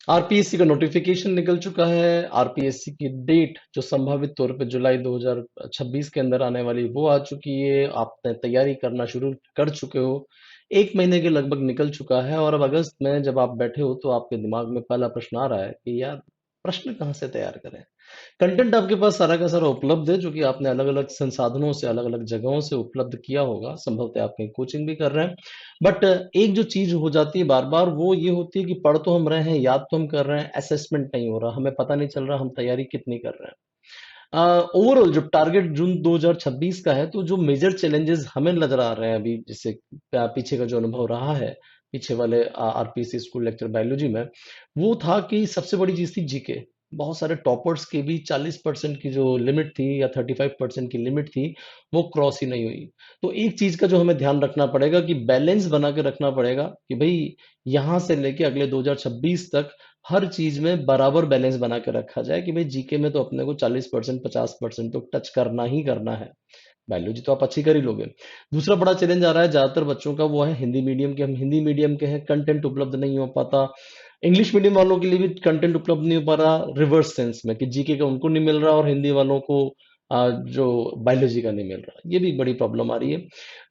RPSC का notification निकल चुका है। आरपीएससी की डेट जो संभावित तौर पे जुलाई 2026 के अंदर आने वाली वो आ चुकी है। आपने तैयारी करना शुरू कर चुके हो। एक महीने के लगभग निकल चुका है और अब अगस्त में जब आप बैठे हो तो आपके दिमाग में पहला प्रश्न आ रहा है कि यार प्रश्न कहाँ से तैयार करें। कंटेंट आपके पास सारा का सारा उपलब्ध है जो कि आपने अलग अलग संसाधनों से अलग अलग जगहों से उपलब्ध किया होगा। संभवतः आप कहीं कोचिंग भी कर रहे हैं। बट एक जो चीज हो जाती है बार बार वो ये होती है कि पढ़ तो हम रहे हैं, याद तो हम कर रहे हैं, असेसमेंट नहीं हो रहा, हमें पता नहीं चल रहा हम तैयारी कितनी कर रहे हैं। ओवरऑल जो टारगेट जून 2026 का है तो जो मेजर चैलेंजेस हमें नजर आ रहे हैं अभी, जिससे पीछे का जो अनुभव रहा है पीछे वाले आरपीसी स्कूल लेक्चर बायोलॉजी में, वो था कि सबसे बड़ी चीज थी जीके। बहुत सारे टॉपर्स के भी 40% की जो लिमिट थी या 35% की लिमिट थी वो क्रॉस ही नहीं हुई। तो एक चीज का जो हमें ध्यान रखना पड़ेगा कि बैलेंस बना के रखना पड़ेगा कि भाई यहां से लेके अगले 2026 तक हर चीज में बराबर बैलेंस बना के रखा जाए कि भाई जीके में तो अपने को 40% 50% तो टच करना ही करना है। बायोलॉजी तो आप अच्छी कर ही लोगे। दूसरा बड़ा चैलेंज आ रहा है ज्यादातर बच्चों का, वो है हिंदी मीडियम के। हम हिंदी मीडियम के हैं, कंटेंट उपलब्ध नहीं हो पाता। इंग्लिश मीडियम वालों के लिए भी कंटेंट उपलब्ध नहीं हो पा रहा, रिवर्स सेंस में कि जीके का उनको नहीं मिल रहा और हिंदी वालों को जो बायोलॉजी का नहीं मिल रहा। ये भी बड़ी प्रॉब्लम आ रही है।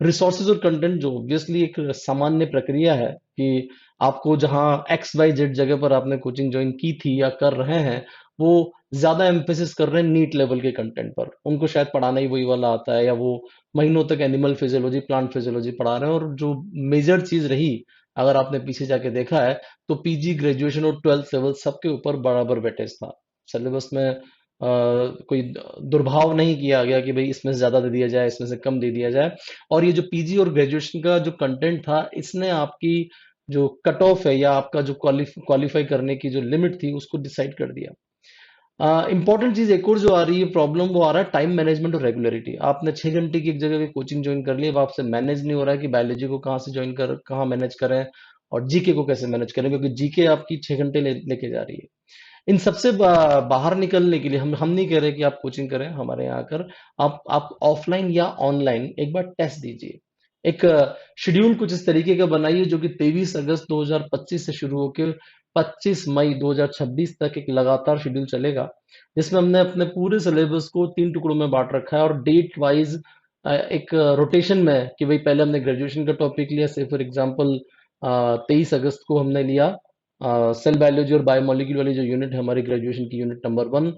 रिसोर्सेज और कंटेंट जो ऑब्वियसली एक सामान्य प्रक्रिया है कि आपको जहां एक्स वाई जेड जगह पर आपने कोचिंग ज्वाइन की थी या कर रहे हैं, वो ज्यादा एम्फेसिस कर रहे हैं नीट लेवल के कंटेंट पर। उनको शायद पढ़ाना ही वही वाला आता है या वो महीनों तक एनिमल फिजियोलॉजी प्लांट फिजियोलॉजी पढ़ा रहे हैं। और जो मेजर चीज रही, अगर आपने पीछे जाके देखा है, तो पीजी ग्रेजुएशन और 12th लेवल सबके ऊपर बराबर वेटेज था। सिलेबस में कोई दुर्भाव नहीं किया गया कि भाई इसमें से ज्यादा दे दिया जाए, इसमें से कम दे दिया जाए। और ये जो पीजी और ग्रेजुएशन का जो कंटेंट था, इसने आपकी जो कट ऑफ है या आपका जो क्वालिफाई करने की जो लिमिट थी उसको डिसाइड कर दिया। इंपॉर्टेंट चीज एक और जो आ रही है प्रॉब्लम, वो आ रहा है टाइम मैनेजमेंट और रेगुलरिटी। आपने 6 घंटे की एक जगह की कोचिंग ज्वाइन कर ली, अब आपसे मैनेज नहीं हो रहा है कि बायोलॉजी को कहाँ से ज्वाइन कर कहाँ मैनेज करें और जीके को कैसे मैनेज करें, क्योंकि जीके आपकी 6 घंटे लेके जा रही है। इन सबसे बाहर निकलने के लिए हम नहीं कह रहे कि आप कोचिंग करें हमारे यहाँ आकर। आप ऑफलाइन या ऑनलाइन एक बार टेस्ट दीजिए। एक शेड्यूल कुछ इस तरीके का बनाइए जो कि 23 अगस्त 2025 से शुरू होकर 25 मई 2026 तक एक लगातार शेड्यूल चलेगा, जिसमें हमने अपने पूरे सिलेबस को 3 टुकड़ों में बांट रखा है और डेट वाइज एक रोटेशन में कि भाई पहले हमने ग्रेजुएशन का टॉपिक लिया, से फॉर एग्जांपल 23 अगस्त को हमने लिया सेल बायोलॉजी और बायोमोलिक्यूल वाली जो यूनिट है हमारी ग्रेजुएशन की यूनिट नंबर 1।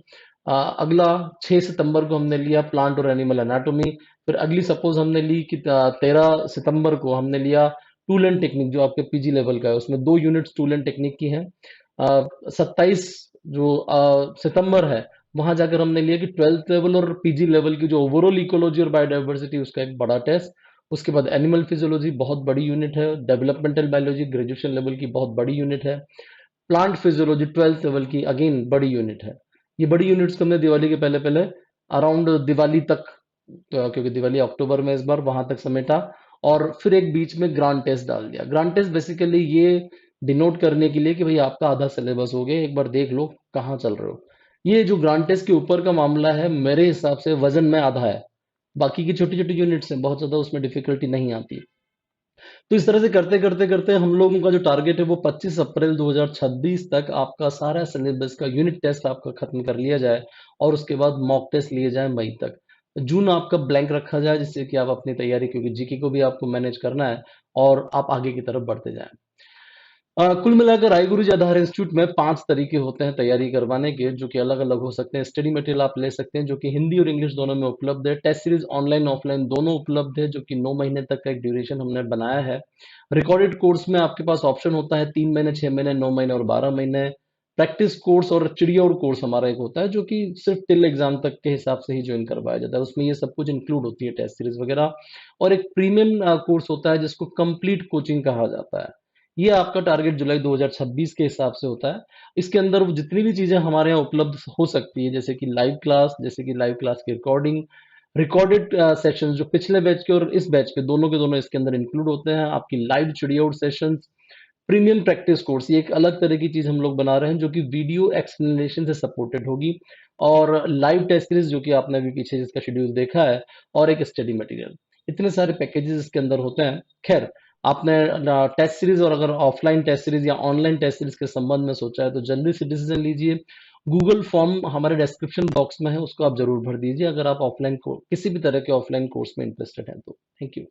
अगला 6 सितंबर को हमने लिया प्लांट और एनिमल एनाटॉमी। फिर अगली सपोज हमने ली कि 13 सितंबर को हमने लिया टूल एंड टेक्निक, जो आपके पीजी लेवल का है, उसमें 2 यूनिट्स टूल एंड टेक्निक की हैं। 27 जो सितंबर है, वहां जाकर हमने लिया कि 12th लेवल और पीजी लेवल की जो ओवरऑल इकोलॉजी और बायोडाइवर्सिटी उसका एक बड़ा टेस्ट। उसके बाद एनिमल फिजियोलॉजी बहुत बड़ी यूनिट है, डेवलपमेंटल बायोलॉजी ग्रेजुएशन लेवल की बहुत बड़ी यूनिट है, प्लांट फिजियोलॉजी 12th लेवल की अगेन बड़ी यूनिट है। ये बड़ी यूनिट्स को हमने दिवाली के पहले पहले अराउंड दिवाली तक, क्योंकि दिवाली अक्टूबर में इस बार, वहां तक समेटा। और फिर एक बीच में ग्रांड टेस्ट डाल दिया। ग्रांड टेस्ट बेसिकली ये डिनोट करने के लिए कि भाई आपका आधा सिलेबस हो गया, एक बार देख लो कहाँ चल रहे हो। ये जो ग्रांड टेस्ट के ऊपर का मामला है मेरे हिसाब से वजन में आधा है। बाकी की छोटी छोटी यूनिट्स हैं, बहुत ज्यादा उसमें डिफिकल्टी नहीं आती। तो इस तरह से करते करते करते हम लोगों का जो टारगेट है वो 25 अप्रैल 2026 तक आपका सारा सिलेबस का यूनिट टेस्ट आपका खत्म कर लिया जाए और उसके बाद मॉक टेस्ट लिए जाए मई तक। जून आपका ब्लैंक रखा जाए जिससे कि आप अपनी तैयारी, क्योंकि जीके को भी आपको मैनेज करना है, और आप आगे की तरफ बढ़ते जाएं। कुल मिलाकर राय गुरु जी आधार इंस्टीट्यूट में 5 तरीके होते हैं तैयारी करवाने के, जो कि अलग अलग हो सकते हैं। स्टडी मटेरियल आप ले सकते हैं जो कि हिंदी और इंग्लिश दोनों में उपलब्ध है। टेस्ट सीरीज ऑनलाइन ऑफलाइन दोनों उपलब्ध है, जो कि 9 महीने तक का एक ड्यूरेशन हमने बनाया है। रिकॉर्डेड कोर्स में आपके पास ऑप्शन होता है 3 महीने, 6 महीने, 9 महीने और 12 महीने। प्रैक्टिस कोर्स और चिड़िया और कोर्स हमारा एक होता है जो कि सिर्फ टिल एग्जाम तक के हिसाब से ही ज्वाइन करवाया जाता है, उसमें ये सब कुछ इंक्लूड होती है, टेस्ट सीरीज वगैरह। और एक प्रीमियम कोर्स होता है जिसको कंप्लीट कोचिंग कहा जाता है। ये आपका टारगेट जुलाई 2026 के हिसाब से होता है। इसके अंदर वो जितनी भी चीजें हमारे यहाँ उपलब्ध हो सकती है, जैसे कि लाइव क्लास, जैसे कि लाइव क्लास की रिकॉर्डिंग, रिकॉर्डेड सेशंस जो पिछले बैच के और इस बैच के दोनों इसके अंदर इंक्लूड होते हैं, आपकी लाइव चिड़िया out sessions, premium practice course, ये एक अलग तरह की चीज हम लोग बना रहे हैं जो कि वीडियो एक्सप्लेनेशन से सपोर्टेड होगी, और लाइव टेस्ट सीरीज जो कि आपने अभी पीछे जिसका शेड्यूल देखा है, और एक स्टडी मटेरियल। इतने सारे पैकेजेस इसके अंदर होते हैं। खैर, आपने टेस्ट सीरीज और अगर ऑफलाइन टेस्ट सीरीज या ऑनलाइन टेस्ट सीरीज के संबंध में सोचा है तो जल्दी से डिसीजन लीजिए। गूगल फॉर्म हमारे डिस्क्रिप्शन बॉक्स में है, उसको आप जरूर भर दीजिए अगर आप ऑफलाइन किसी भी तरह के ऑफलाइन कोर्स में इंटरेस्टेड हैं तो। Thank you.